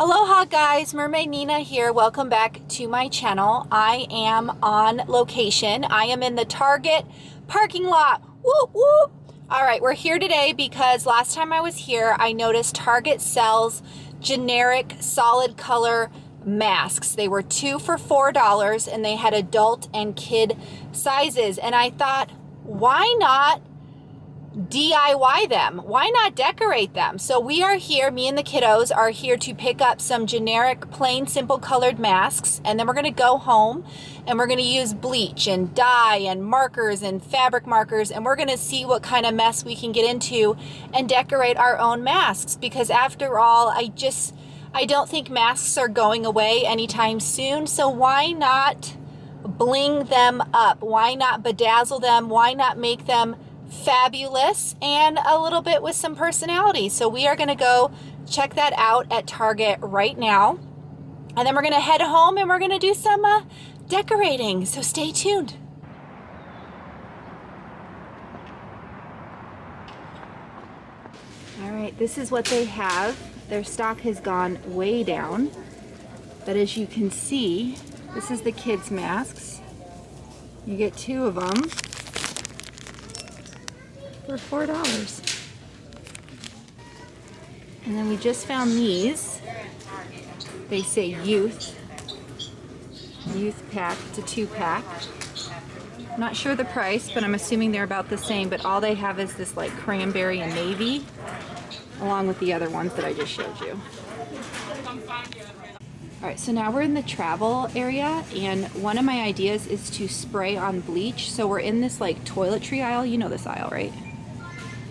Aloha guys, Mermaid Nina here. Welcome back to my channel. I am on location. I am in the Target parking lot. Whoop whoop. All right, we're here today because last time I was here, I noticed Target sells generic solid color masks. They were 2 for $4 and they had adult and kid sizes. And I thought, why not DIY them? Why not decorate them? So we are here, me and the kiddos are here to pick up some generic plain simple colored masks, and then we're going to go home and we're going to use bleach and dye and markers and fabric markers, and we're going to see what kind of mess we can get into and decorate our own masks, because after all, I don't think masks are going away anytime soon. So why not bling them up? Why not bedazzle them? Why not make them fabulous and a little bit with some personality? So we are going to go check that out at Target right now, and then we're going to head home and we're going to do some decorating. So stay tuned. All right, this is what they have. Their stock has gone way down, but as you can see, this is the kids' masks. You get 2 of them for $4. And then we just found these. They say youth pack. It's a 2-pack. I'm not sure the price, but I'm assuming they're about the same, but all they have is this like cranberry and navy, along with the other ones that I just showed you. All right, so now we're in the travel area, and one of my ideas is to spray on bleach. So we're in this like toiletry aisle. You know this aisle, right?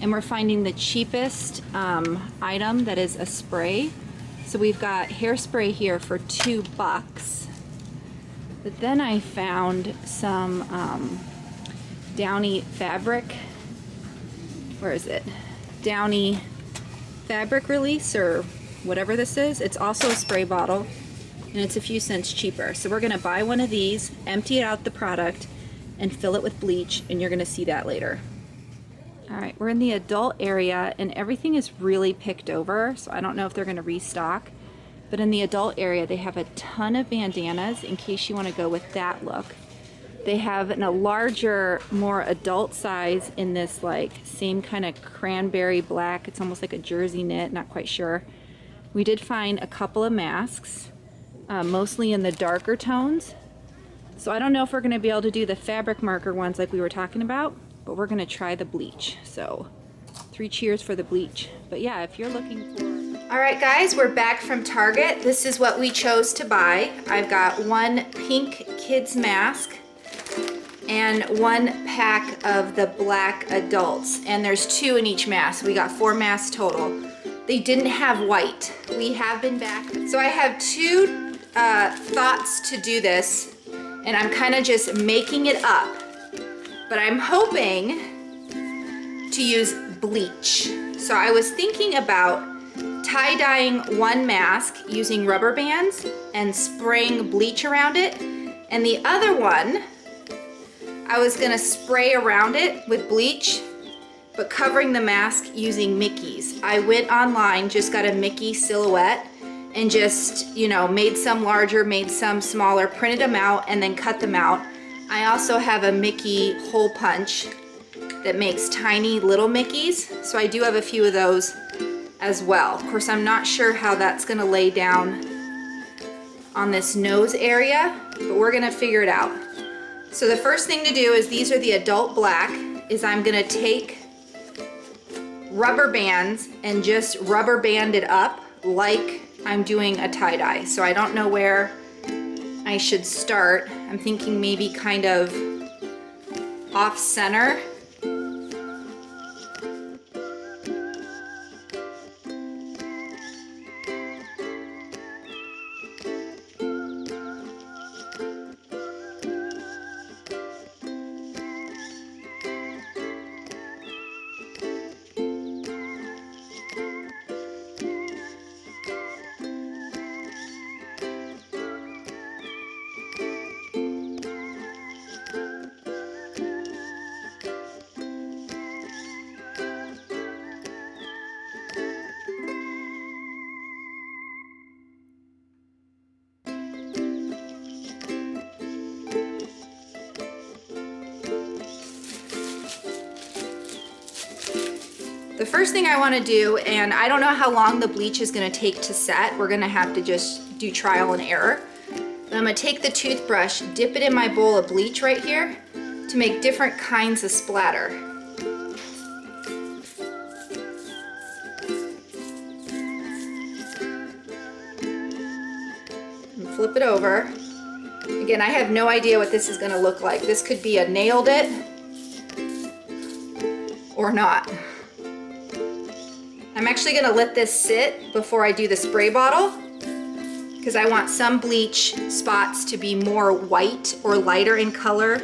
And we're finding the cheapest item that is a spray. So we've got hairspray here for $2. But then I found some Downy fabric. Where is it? Downy fabric release, or whatever this is. It's also a spray bottle, and it's a few cents cheaper. So we're gonna buy one of these, empty out the product, and fill it with bleach, and you're gonna see that later. All right, we're in the adult area, and everything is really picked over, so I don't know if they're going to restock. But in the adult area, they have a ton of bandanas in case you want to go with that look. They have a larger, more adult size in this like same kind of cranberry black. It's almost like a jersey knit, not quite sure. We did find a couple of masks, mostly in the darker tones. So I don't know if we're going to be able to do the fabric marker ones like we were talking about, but we're gonna try the bleach. So 3 cheers for the bleach. But yeah, if you're looking for... All right guys, we're back from Target. This is what we chose to buy. I've got 1 pink kids mask and 1 pack of the black adults. And there's 2 in each mask. We got 4 masks total. They didn't have white. We have been back. So I have 2 thoughts to do this, and I'm kind of just making it up. But I'm hoping to use bleach. So I was thinking about tie-dyeing 1 mask using rubber bands and spraying bleach around it. And the other one, I was gonna spray around it with bleach, but covering the mask using Mickeys. I went online, just got a Mickey silhouette, and just, you know, made some larger, made some smaller, printed them out, and then cut them out. I also have a Mickey hole punch that makes tiny little Mickeys, so I do have a few of those as well. Of course, I'm not sure how that's gonna lay down on this nose area, but we're gonna figure it out. So the first thing to do is, these are the adult black, is I'm gonna take rubber bands and just rubber band it up like I'm doing a tie-dye. So I don't know where I should start. I'm thinking maybe kind of off center. The first thing I want to do, and I don't know how long the bleach is going to take to set, we're going to have to just do trial and error. But I'm going to take the toothbrush, dip it in my bowl of bleach right here to make different kinds of splatter. And flip it over. Again, I have no idea what this is going to look like. This could be a nailed it or not. I'm actually going to let this sit before I do the spray bottle because I want some bleach spots to be more white or lighter in color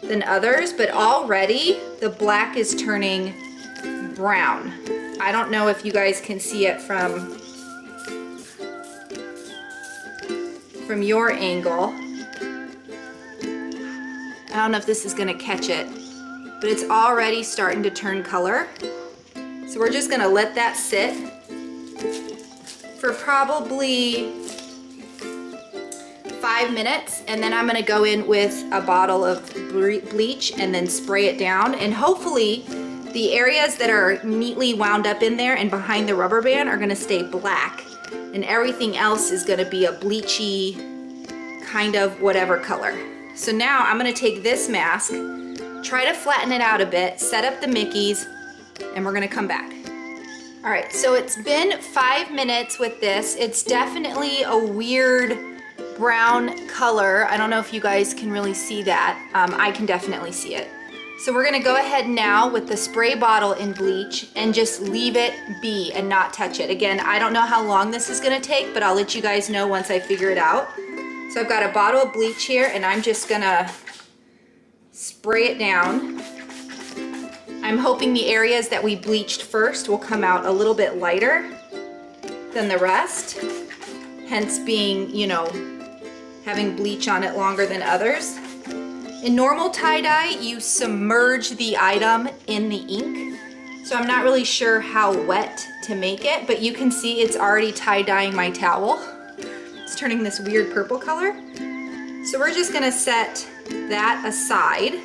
than others, but already the black is turning brown. I don't know if you guys can see it from your angle. I don't know if this is going to catch it, but it's already starting to turn color. So we're just gonna let that sit for probably 5 minutes, and then I'm gonna go in with a bottle of bleach and then spray it down. And hopefully the areas that are neatly wound up in there and behind the rubber band are gonna stay black, and everything else is gonna be a bleachy kind of whatever color. So now I'm gonna take this mask, try to flatten it out a bit, set up the Mickeys, and we're gonna come back. All right, so it's been 5 minutes with this. It's definitely a weird brown color. I don't know if you guys can really see that. I can definitely see it. So we're gonna go ahead now with the spray bottle in bleach and just leave it be and not touch it. Again, I don't know how long this is gonna take, but I'll let you guys know once I figure it out. So I've got a bottle of bleach here, and I'm just gonna spray it down. I'm hoping the areas that we bleached first will come out a little bit lighter than the rest, hence being, you know, having bleach on it longer than others. In normal tie-dye, you submerge the item in the ink, so I'm not really sure how wet to make it, but you can see it's already tie-dyeing my towel. It's turning this weird purple color. So we're just gonna set that aside.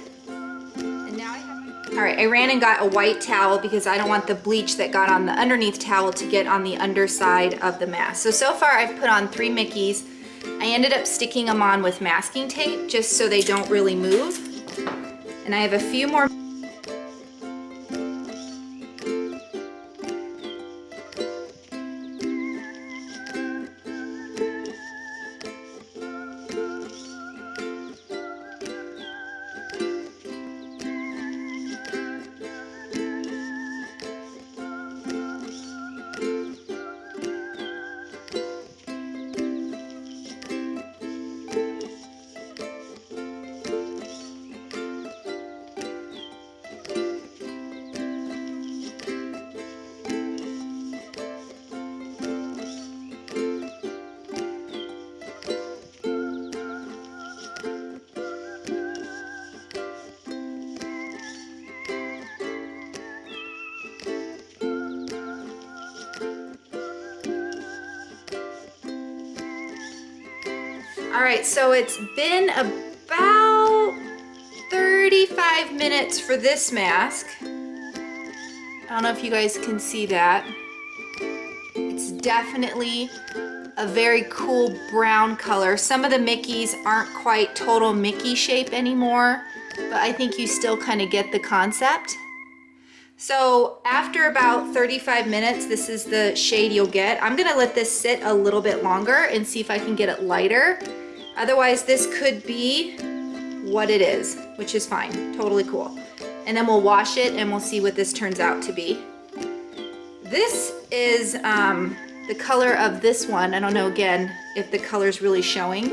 All right, I ran and got a white towel because I don't want the bleach that got on the underneath towel to get on the underside of the mask. So far I've put on 3 Mickeys. I ended up sticking them on with masking tape just so they don't really move. And I have a few more. All right, so it's been about 35 minutes for this mask. I don't know if you guys can see that. It's definitely a very cool brown color. Some of the Mickeys aren't quite total Mickey shape anymore, but I think you still kind of get the concept. So after about 35 minutes, this is the shade you'll get. I'm gonna let this sit a little bit longer and see if I can get it lighter. Otherwise, this could be what it is, which is fine, totally cool. And then we'll wash it and we'll see what this turns out to be. This is the color of this one. I don't know, again, if the color's really showing.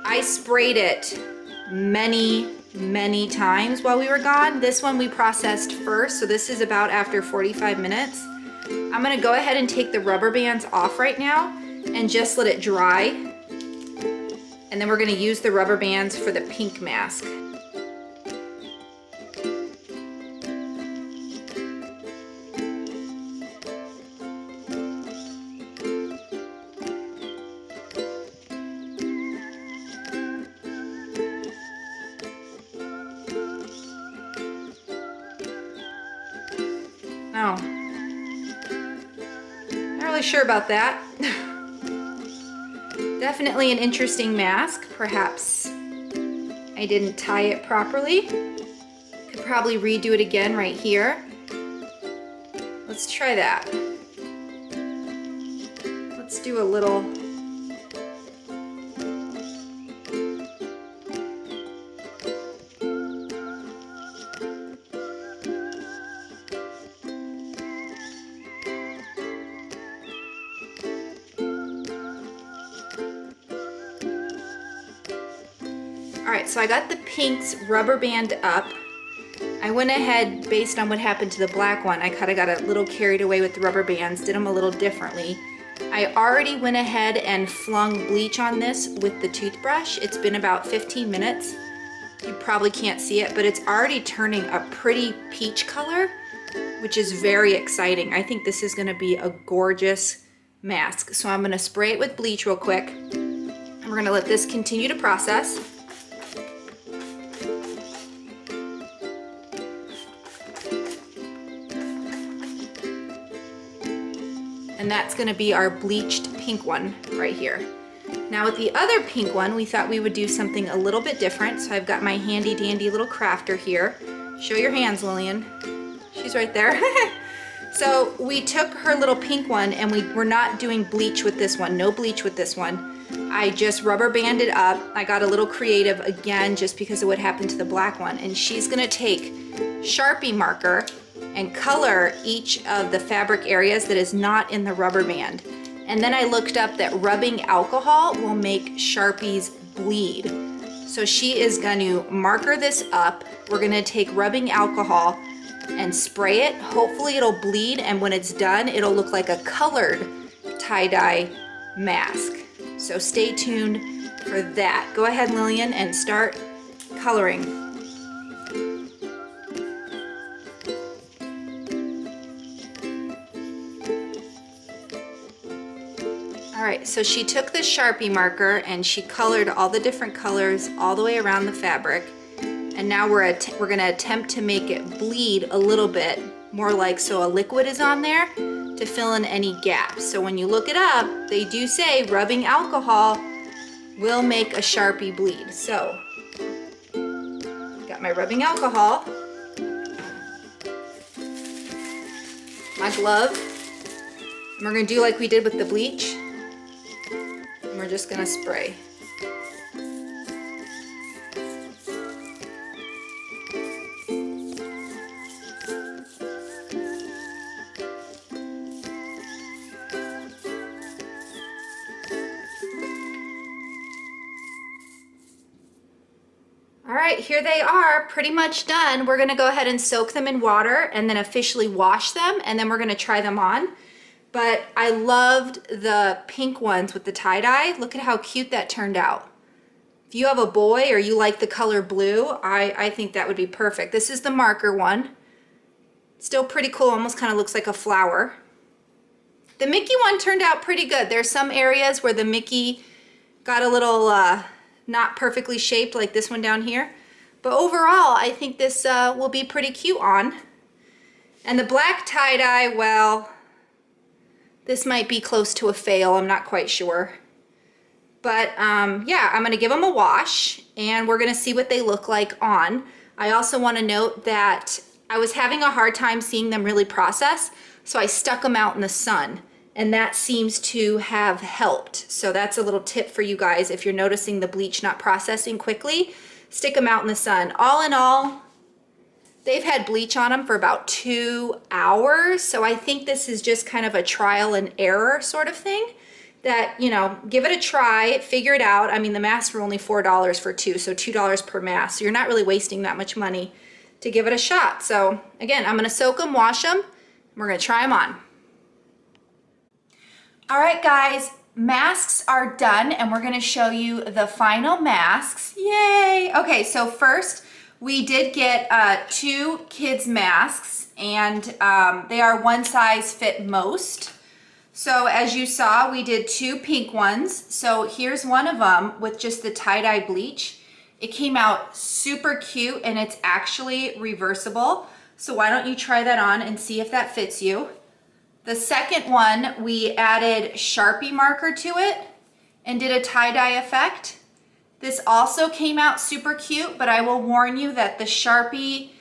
I sprayed it many times while we were gone. This one we processed first, so this is about after 45 minutes. I'm gonna go ahead and take the rubber bands off right now and just let it dry. And then we're gonna use the rubber bands for the pink mask. Oh, really sure about that. Definitely an interesting mask. Perhaps I didn't tie it properly. Could probably redo it again right here. Let's try that. Let's do a little. All right, so I got the pink's rubber band up. I went ahead, based on what happened to the black one, I kind of got a little carried away with the rubber bands, did them a little differently. I already went ahead and flung bleach on this with the toothbrush. It's been about 15 minutes. You probably can't see it, but it's already turning a pretty peach color, which is very exciting. I think this is gonna be a gorgeous mask. So I'm gonna spray it with bleach real quick, and we're gonna let this continue to process. And that's gonna be our bleached pink one right here. Now with the other pink one, we thought we would do something a little bit different. So I've got my handy dandy little crafter here. Show your hands, Lillian. She's right there. So we took her little pink one, and we're not doing bleach with this one, no bleach with this one. I just rubber banded up. I got a little creative again, just because of what happened to the black one. And she's gonna take Sharpie marker and color each of the fabric areas that is not in the rubber band. And then I looked up that rubbing alcohol will make Sharpies bleed. So she is going to marker this up. We're going to take rubbing alcohol and spray it. Hopefully it'll bleed, and when it's done, it'll look like a colored tie-dye mask. So stay tuned for that. Go ahead, Lillian, and start coloring. All right, so she took the Sharpie marker and she colored all the different colors all the way around the fabric. And now we're gonna attempt to make it bleed a little bit more, like so a liquid is on there to fill in any gaps. So when you look it up, they do say rubbing alcohol will make a Sharpie bleed. So, got my rubbing alcohol, my glove, and we're gonna do like we did with the bleach. We're just gonna spray. All right, here they are, pretty much done. We're gonna go ahead and soak them in water and then officially wash them, and then we're gonna try them on. But I loved the pink ones with the tie-dye. Look at how cute that turned out. If you have a boy or you like the color blue, I think that would be perfect. This is the marker one. Still pretty cool, almost kind of looks like a flower. The Mickey one turned out pretty good. There's some areas where the Mickey got a little not perfectly shaped, like this one down here. But overall, I think this will be pretty cute on. And the black tie-dye, well, this might be close to a fail, I'm not quite sure. But yeah, I'm gonna give them a wash and we're gonna see what they look like on. I also wanna note that I was having a hard time seeing them really process, so I stuck them out in the sun, and that seems to have helped. So that's a little tip for you guys. If you're noticing the bleach not processing quickly, stick them out in the sun. All in all, they've had bleach on them for about 2 hours, so I think this is just kind of a trial and error sort of thing. That, you know, give it a try, figure it out. I mean, the masks were only $4 for 2, so $2 per mask. So you're not really wasting that much money to give it a shot. So again, I'm gonna soak them, wash them, and we're gonna try them on. All right, guys, masks are done, and we're gonna show you the final masks. Yay! Okay, so first, we did get 2 kids masks, and they are one size fit most. So as you saw, we did 2 pink ones. So here's one of them with just the tie-dye bleach. It came out super cute, and it's actually reversible. So why don't you try that on and see if that fits you. The second one, we added Sharpie marker to it and did a tie-dye effect. This also came out super cute, but I will warn you that the Sharpie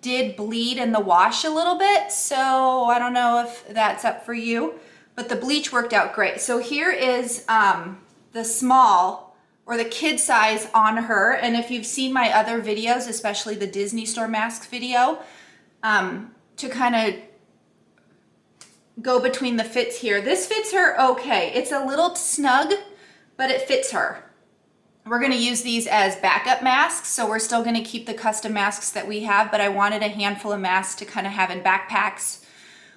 did bleed in the wash a little bit, so I don't know if that's up for you, but the bleach worked out great. So here is the small or the kid size on her, and if you've seen my other videos, especially the Disney Store masks video, to kind of go between the fits here. This fits her okay. It's a little snug, but it fits her. We're gonna use these as backup masks, so we're still gonna keep the custom masks that we have, but I wanted a handful of masks to kind of have in backpacks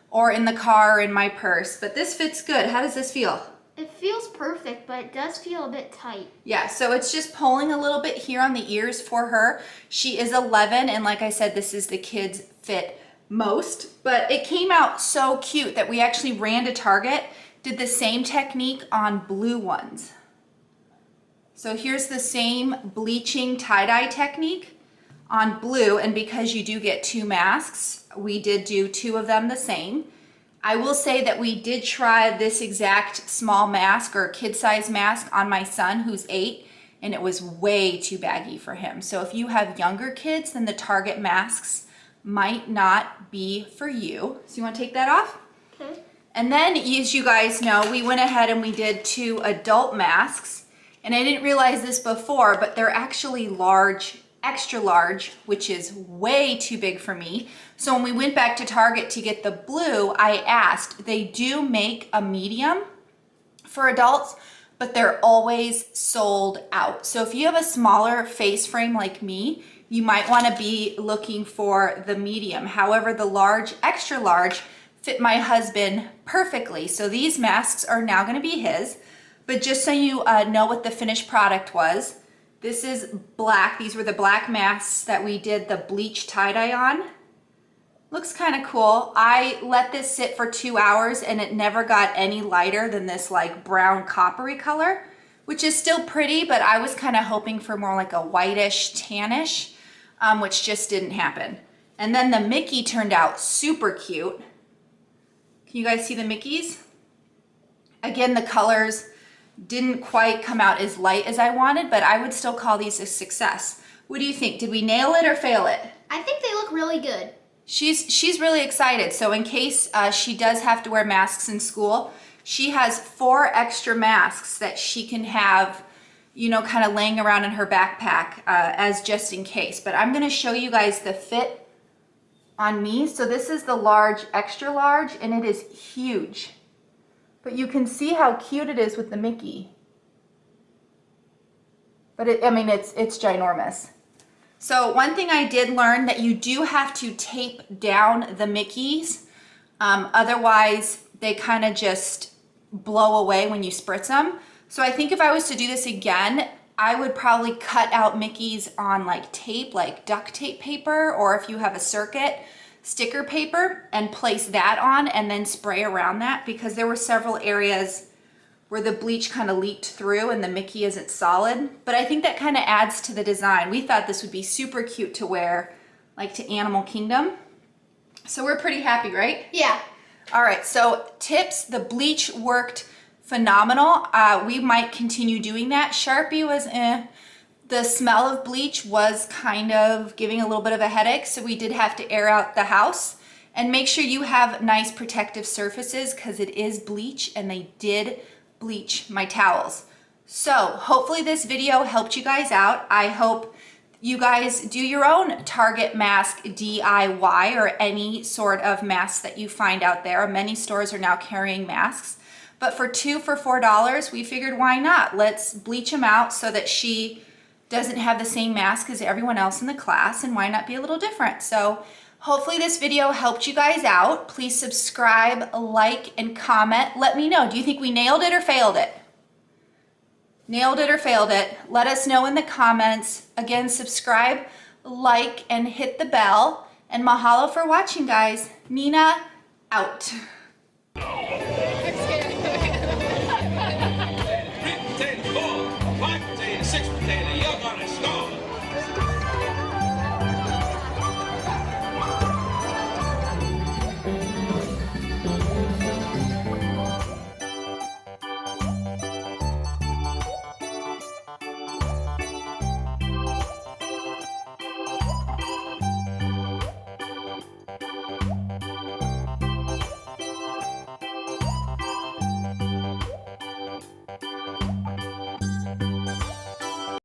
or in the car or in my purse. But this fits good. How does this feel? It feels perfect, but it does feel a bit tight. Yeah, so it's just pulling a little bit here on the ears for her. She is 11, and like I said, this is the kids fit most, but it came out so cute that we actually ran to Target, did the same technique on blue ones. So here's the same bleaching tie-dye technique on blue, and because you do get 2 masks, we did do 2 of them the same. I will say that we did try this exact small mask or kid size mask on my son who's 8, and it was way too baggy for him. So if you have younger kids, then the Target masks might not be for you. So you want to take that off? Okay. And then, as you guys know, we went ahead and we did 2 adult masks. And I didn't realize this before, but they're actually large, extra large, which is way too big for me. So when we went back to Target to get the blue, I asked, they do make a medium for adults, but they're always sold out. So if you have a smaller face frame like me, you might want to be looking for the medium. However, the large, extra large fit my husband perfectly. So these masks are now going to be his. But just so you know what the finished product was, this is black. These were the black masks that we did the bleach tie-dye on. Looks kind of cool. I let this sit for 2 hours and it never got any lighter than this like brown coppery color, which is still pretty, but I was kind of hoping for more like a whitish, tannish, which just didn't happen. And then the Mickey turned out super cute. Can you guys see the Mickeys? Again, the colors didn't quite come out as light as I wanted, but I would still call these a success. What do you think? Did we nail it or fail it? I think they look really good. She's really excited. So in case she does have to wear masks in school, she has 4 extra masks that she can have, you know, kind of laying around in her backpack as just in case. But I'm gonna show you guys the fit on me. So this is the large, extra large, and it is huge. But you can see how cute it is with the Mickey. But I mean, it's ginormous. So one thing I did learn that you do have to tape down the Mickeys. Otherwise, they kind of just blow away when you spritz them. So I think if I was to do this again, I would probably cut out Mickeys on like tape, like duct tape paper, or if you have a circuit, sticker paper, and place that on and then spray around that, because there were several areas where the bleach kind of leaked through and the Mickey isn't solid. But I think that kind of adds to the design. We thought this would be super cute to wear like to Animal Kingdom. So we're pretty happy, right? Yeah. All right, so tips, the bleach worked phenomenal. We might continue doing that. Sharpie was The smell of bleach was kind of giving a little bit of a headache, so we did have to air out the house. And make sure you have nice protective surfaces because it is bleach and they did bleach my towels. So hopefully this video helped you guys out. I hope you guys do your own Target mask DIY or any sort of mask that you find out there. Many stores are now carrying masks. But for 2 for $4, we figured why not? Let's bleach them out so that she doesn't have the same mask as everyone else in the class, and why not be a little different? So hopefully this video helped you guys out. Please subscribe, like, and comment. Let me know, do you think we nailed it or failed it? Nailed it or failed it? Let us know in the comments. Again, subscribe, like, and hit the bell. And mahalo for watching, guys. Nina, out.